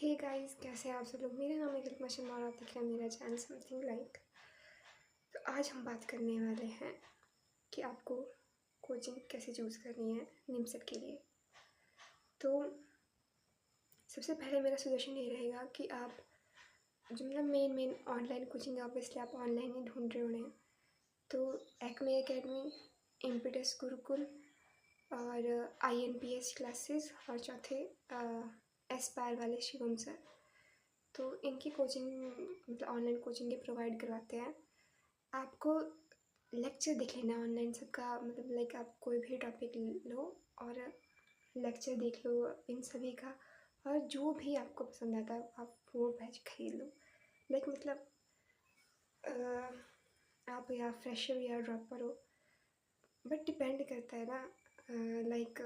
Hey guys, कैसे हैं आप सब लोग। मेरा नाम है कल्पना शर्मा और आप देख रहे हैं मेरा चैनल समथिंग लाइक। तो आज हम बात करने वाले हैं कि आपको कोचिंग कैसे चूज़ करनी है निमसेट के लिए। तो सबसे पहले मेरा सजेशन ये रहेगा कि आप जो मतलब मेन ऑनलाइन कोचिंग है, ऑब्वियसली आप ऑनलाइन ही ढूंढ रहे होने। तो एक्मे एकेडमी, इम्पेटस गुरुकुल और INPS क्लासेस और चौथे एस्पायर वाले शिवम सर। तो इनकी कोचिंग मतलब ऑनलाइन कोचिंग ये प्रोवाइड करवाते हैं। आपको लेक्चर देख लेना ऑनलाइन सबका, मतलब लाइक आप कोई भी टॉपिक लो और लेक्चर देख लो इन सभी का, और जो भी आपको पसंद आता है आप वो बैच खरीद लो। लाइक मतलब आप या फ्रेशर या ड्रॉपर हो, बट डिपेंड करता है ना। लाइक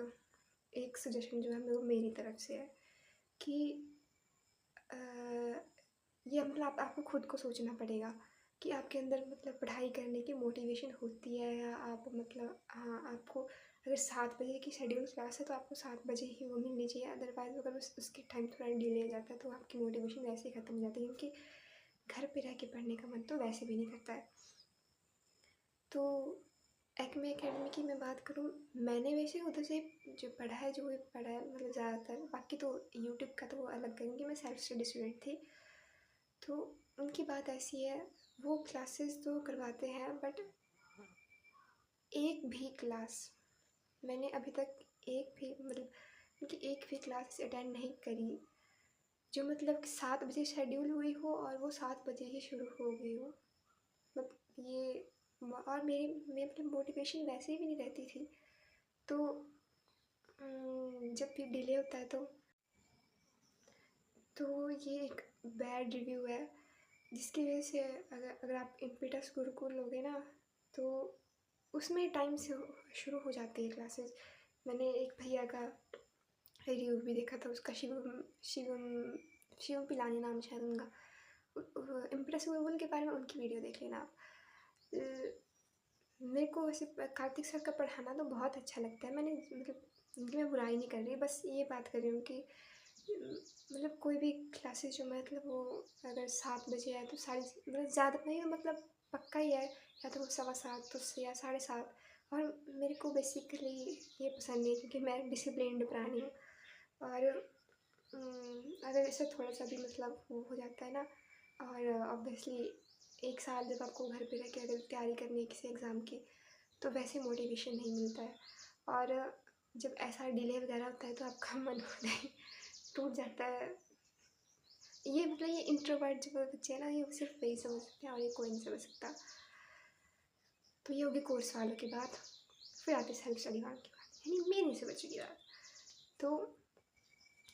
एक सजेशन जो है वो मेरी तरफ से है कि ये मतलब आपको खुद को सोचना पड़ेगा कि आपके अंदर मतलब पढ़ाई करने की मोटिवेशन होती है, या आप मतलब हाँ आपको अगर 7 बजे की शेड्यूल क्लास है तो आपको 7 बजे ही वो मिलनी चाहिए। अदरवाइज़ अगर उसके टाइम थोड़ा डिले हो जाता है तो आपकी मोटिवेशन वैसे ही ख़त्म हो जाती है, क्योंकि घर पे रह के पढ़ने का मन तो वैसे भी नहीं करता है। तो एक्मे एकेडमी की मैं बात करूँ, मैंने वैसे उधर से जो पढ़ा है मतलब ज़्यादातर, बाकी तो यूट्यूब का तो वो अलग है क्योंकि मैं सेल्फ स्टडी स्टूडेंट थी। तो उनकी बात ऐसी है, वो क्लासेस तो करवाते हैं बट एक भी क्लास मैंने अभी तक उनकी एक भी क्लास अटेंड नहीं करी जो मतलब 7 बजे शेड्यूल हुई हो और वो 7 बजे ही शुरू हो गई हो। मतलब ये और मेरी मतलब मोटिवेशन वैसे भी नहीं रहती थी। तो जब भी डिले होता है तो ये एक बैड रिव्यू है, जिसकी वजह से अगर आप इम्पेटस गुरुकुल लोगे ना तो उसमें टाइम से शुरू हो जाती है क्लासेस। मैंने एक भैया का रिव्यू भी देखा था, उसका शिवम शिवम शिवम पिलानी नाम शायद उनका। इम्प्रेस गुरुकुल के बारे में उनकी वीडियो देख लेना आप। मेरे को वैसे कार्तिक सर का पढ़ाना तो बहुत अच्छा लगता है। मैंने मतलब उनकी मैं बुराई नहीं कर रही, बस ये बात कर रही हूँ कि मतलब कोई भी क्लासेस जो मतलब वो अगर 7 बजे है तो मतलब ज़्यादा नहीं मतलब पक्का ही है, या तो 7:15 तो या 7:30। और मेरे को बेसिकली ये पसंद नहीं है क्योंकि मैं डिसिप्लिन्ड प्राणी हूँ। और अगर ऐसे थोड़ा सा भी मतलब वो हो जाता है ना, और ऑब्वियसली एक साल जब आपको घर पे रह के अगर तैयारी करनी है किसी एग्ज़ाम की तो वैसे मोटिवेशन नहीं मिलता है। और जब ऐसा डिले वगैरह होता है तो आपका मन होता ही टूट जाता है। ये मतलब ये इंट्रोवर्ट जो बच्चे हैं ना, ये सिर्फ वही समझ सकते हैं और ये कोई नहीं समझ सकता। तो ये होगी कोर्स वालों की बात। फिर आते सेल्फ स्टडी वालों की बात, यानी मेरे से बच्चों की बात। तो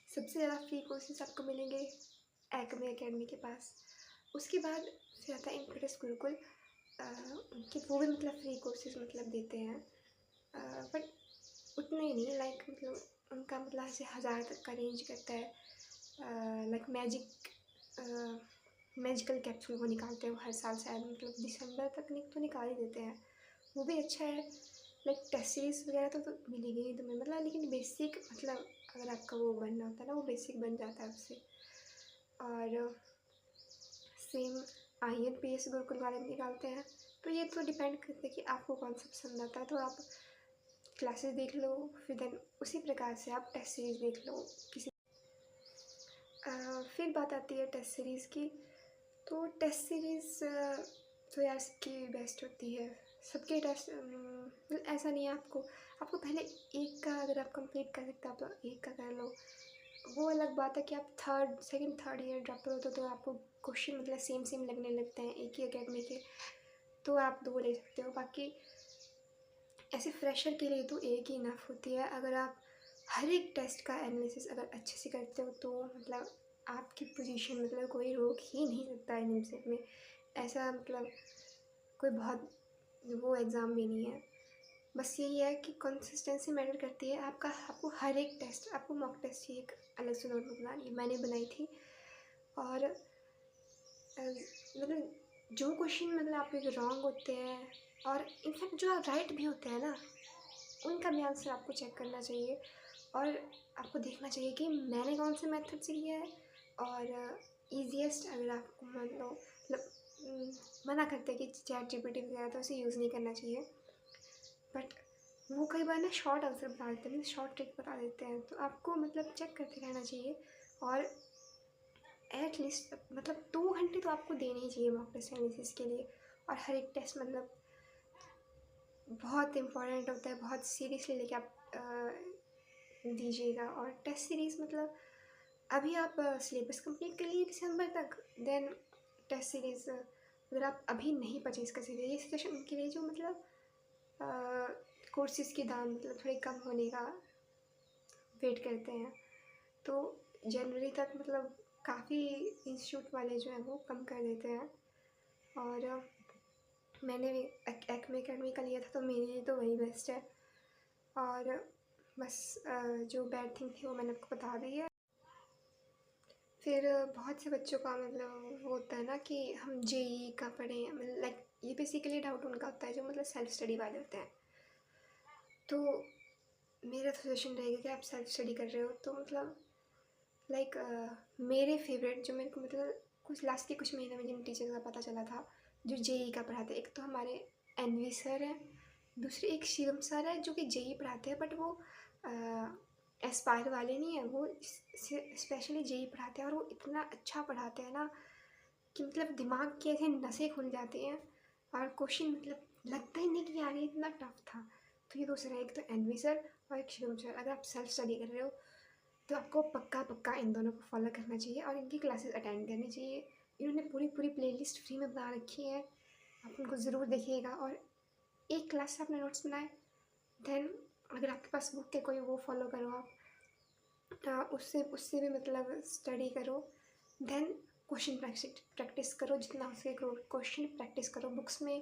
सबसे ज़्यादा फ्री कोर्सेज आपको मिलेंगे एक्मे एकेडमी के पास। उसके बाद फिर आता है इम्पेटस गुरुकुल। उनके वो भी मतलब फ्री कोर्सेज मतलब देते हैं, बट उतने ही नहीं। लाइक मतलब उनका मतलब ऐसे 1000 तक का रेंज करता है। लाइक मैजिकल कैप्सूल वो निकालते हैं वो हर साल, शायद मतलब दिसंबर तक तो निकाल ही देते हैं। वो भी अच्छा है। लाइक टेस्ट सीरीज वगैरह तो मिलेगी ही तुम्हें, मतलब लेकिन बेसिक मतलब अगर आपका वो बनना होता है ना वो बेसिक बन जाता है उससे। और सेम INPS गुरुकुल वाले भी निकालते हैं। तो ये तो डिपेंड करता है कि आपको कौन सा पसंद आता है। तो आप क्लासेस देख लो, फिर देन उसी प्रकार से आप टेस्ट सीरीज़ देख लो किसी। फिर बात आती है टेस्ट सीरीज़ की। तो टेस्ट सीरीज़ तो यार सबकी बेस्ट होती है। सबके टेस्ट ऐसा नहीं है, आपको पहले एक का अगर आप कंप्लीट कर सकते हो तो एक का कर लो। वो अलग बात है कि आप सेकंड थर्ड ईयर ड्रॉपर होते हो तो आपको क्वेश्चन मतलब सेम लगने लगते हैं एक ही अकेडमी के, तो आप 2 ले सकते हो। बाकी ऐसे फ्रेशर के लिए तो एक ही इनफ होती है। अगर आप हर एक टेस्ट का एनालिसिस अगर अच्छे से करते हो तो मतलब आपकी पोजीशन मतलब कोई रोक ही नहीं सकता है निमसेट में। ऐसा मतलब कोई बहुत वो एग्ज़ाम भी नहीं है। बस यही है कि कंसिस्टेंसी मैटर करती है। आपको हर एक टेस्ट, आपको मॉक टेस्ट की एक अलग से नोटबुक बनानी है, मैंने बनाई थी। और मतलब जो क्वेश्चन मतलब आपके रॉन्ग होते हैं और इनफैक्ट जो राइट भी होते हैं ना, उनका भी आंसर आपको चेक करना चाहिए और आपको देखना चाहिए कि मैंने कौन से मेथड से किया है और ईज़ीएस्ट अगर आपको मान लो मना करते हैं कि चैट जीपीटी वगैरह तो उसे यूज़ नहीं करना चाहिए, बट वो कई बार ना शॉर्ट आंसर बता देते हैं, शॉर्ट ट्रिक बता देते हैं, तो आपको मतलब चेक करते रहना चाहिए। और एट लीस्ट मतलब 2 घंटे तो आपको देने ही चाहिए मॉक टेस्ट एनालिसिस के लिए। और हर एक टेस्ट मतलब बहुत इम्पोर्टेंट होता है, बहुत सीरियसली लेके आप दीजिएगा। और टेस्ट सीरीज़ मतलब अभी आप सिलेबस कंप्लीट कर लिए दिसंबर तक, देन टेस्ट सीरीज़ अगर आप अभी नहीं परचेज कर सकते, ये सजेशन उनके लिए जो मतलब कोर्सेज़ के दाम मतलब थोड़े कम होने का वेट करते हैं। तो जनवरी तक मतलब काफ़ी इंस्टीट्यूट वाले जो हैं वो कम कर देते हैं। और मैंने भी एक्मे अकेडमी का लिया था, तो मेरे लिए तो वही बेस्ट है। और बस जो बैड थिंग थी वो मैंने आपको बता दी है। फिर बहुत से बच्चों का मतलब वो होता है ना कि हम जेई का पढ़ें, मतलब लाइक ये बेसिकली डाउट उनका होता है जो मतलब सेल्फ स्टडी वाले होते हैं। तो मेरा सजेशन रहेगा कि आप सेल्फ स्टडी कर रहे हो तो मतलब लाइक मेरे फेवरेट जो मेरे को मतलब कुछ लास्ट के कुछ महीने में जिन टीचर का पता चला था जो जेई का पढ़ाते, एक तो हमारे एनवी सर हैं, दूसरे एक शिवम सर है जो कि जेई पढ़ाते हैं, बट वो एस्पायर वाले नहीं है, वो स्पेशली जेई पढ़ाते हैं। और वो इतना अच्छा पढ़ाते हैं ना कि मतलब दिमाग के ऐसे नसें खुल जाते हैं और क्वेश्चन मतलब लगता ही नहीं कि यार ये इतना टफ था। तो ये दूसरा है, एक तो एनवी सर और एक शिवम सर। अगर आप सेल्फ स्टडी कर रहे हो तो आपको पक्का पक्का इन दोनों को फॉलो करना चाहिए और इनकी क्लासेस अटेंड करनी चाहिए। इन्होंने पूरी पूरी प्लेलिस्ट फ्री में बना रखी है, आप उनको ज़रूर देखिएगा। और एक क्लास से आपने नोट्स बनाए, देन अगर आपके पास बुक है कोई वो फॉलो करो आप, उससे उससे भी मतलब स्टडी करो। देन क्वेश्चन प्रैक्टिस करो, जितना हो सके क्वेश्चन प्रैक्टिस करो बुक्स में।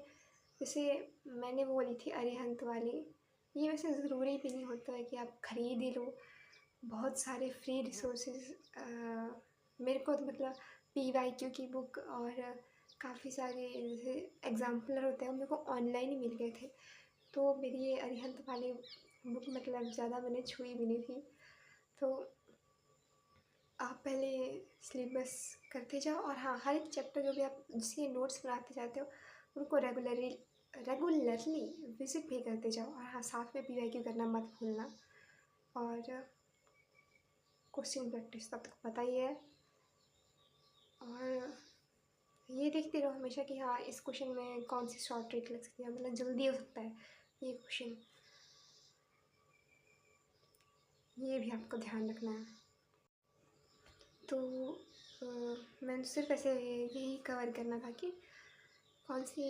जैसे मैंने वो ली थी अरिहंत वाली, ये वैसे ज़रूरी भी नहीं होता है कि आप ख़रीद ही लो, बहुत सारे फ्री रिसोर्सेज मेरे को तो मतलब पीवाईक्यू की बुक और काफ़ी सारे जैसे एग्जाम्पलर होते हैं वो मेरे को ऑनलाइन ही मिल गए थे। तो मेरी ये अरिहंत वाली बुक मतलब ज़्यादा मैंने छुई भी नहीं थी। तो आप पहले सिलेबस करते जाओ और हाँ, हर एक चैप्टर जो भी आप जिसके नोट्स बनाते जाते हो उनको रेगुलरली विजिट भी करते जाओ। और हाँ, साथ में पीवाईक्यू करना मत भूलना। और क्वेश्चन प्रैक्टिस तो आपको पता ही है। और ये देखते रहो हमेशा कि हाँ इस क्वेश्चन में कौन सी शॉर्ट ट्रिक लग सकती है, मतलब जल्दी हो सकता है ये क्वेश्चन, ये भी आपको ध्यान रखना है। तो मैंने सिर्फ ऐसे यही कवर करना था कि कौन सी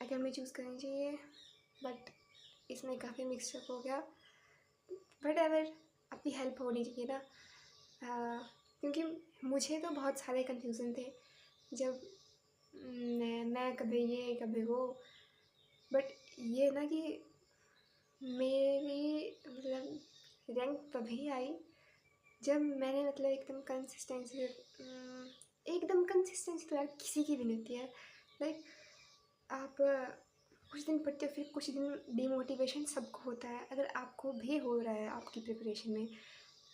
एकेडमी चूज़ करनी चाहिए, बट इसमें काफ़ी मिक्सअप हो गया। बट अगर आपकी हेल्प होनी चाहिए ना, क्योंकि मुझे तो बहुत सारे कन्फ्यूज़न थे जब मैं कभी ये कभी वो, बट ये ना कि मेरी मतलब रैंक तभी आई जब मैंने मतलब एकदम कंसिस्टेंसी तो यार किसी की भी नहीं होती है। लाइक आप कुछ दिन पढ़ते हो फिर कुछ दिन डिमोटिवेशन सबको होता है, अगर आपको भी हो रहा है आपकी प्रिपरेशन में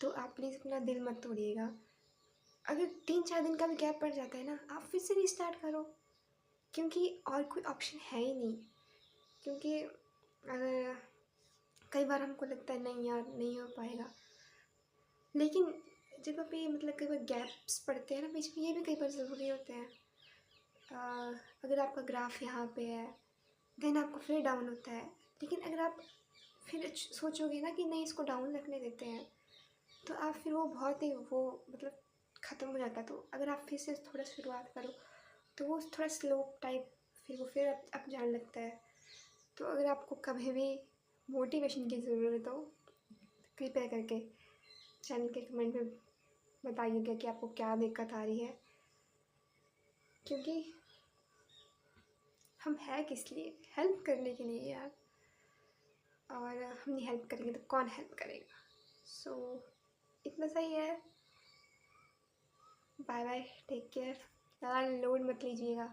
तो आप प्लीज़ अपना दिल मत तोड़िएगा। अगर 3-4 दिन का भी गैप पड़ जाता है ना, आप फिर से रिस्टार्ट करो, क्योंकि और कोई ऑप्शन है ही नहीं। क्योंकि अगर कई बार हमको लगता है नहीं यार नहीं हो पाएगा, लेकिन जब आप ये मतलब कई बार गैप्स पड़ते हैं ना बीच में, ये भी कई बार ज़रूरी होते हैं। अगर आपका ग्राफ यहाँ पे है देन आपको फिर डाउन होता है, लेकिन अगर आप फिर सोचोगे ना कि नहीं इसको डाउन रखने देते हैं तो आप फिर वो बहुत ही वो मतलब ख़त्म हो जाता है। तो अगर आप फिर से थोड़ा शुरुआत करो तो वो थोड़ा स्लोप टाइप फिर अप जाने लगता है। तो अगर आपको कभी भी मोटिवेशन की ज़रूरत हो कृपया करके चैनल के कमेंट में बताइएगा कि आपको क्या दिक्कत आ रही है, क्योंकि हम है किस लिए, हेल्प करने के लिए यार। और हम नहीं हेल्प करेंगे तो कौन हेल्प करेगा। सो इतना सही है, बाय बाय, टेक केयर। ज़्यादा लोड मत लीजिएगा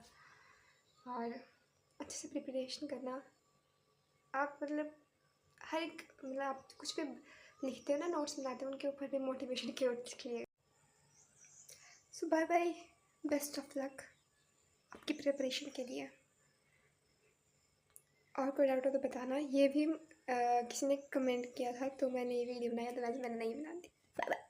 और अच्छे से प्रिपरेशन करना। आप मतलब हर एक मतलब आप कुछ भी लिखते हो ना, नोट्स बनाते हो, उनके ऊपर भी मोटिवेशन की नोट्स लिखिए। So bye bye, best of luck आपकी प्रिपरेशन के लिए। और कोई डाउट हो तो बताना। ये भी किसी ने कमेंट किया था तो मैंने ये वीडियो बनाया, तो वैसे मैंने नहीं बना दी। Bye bye.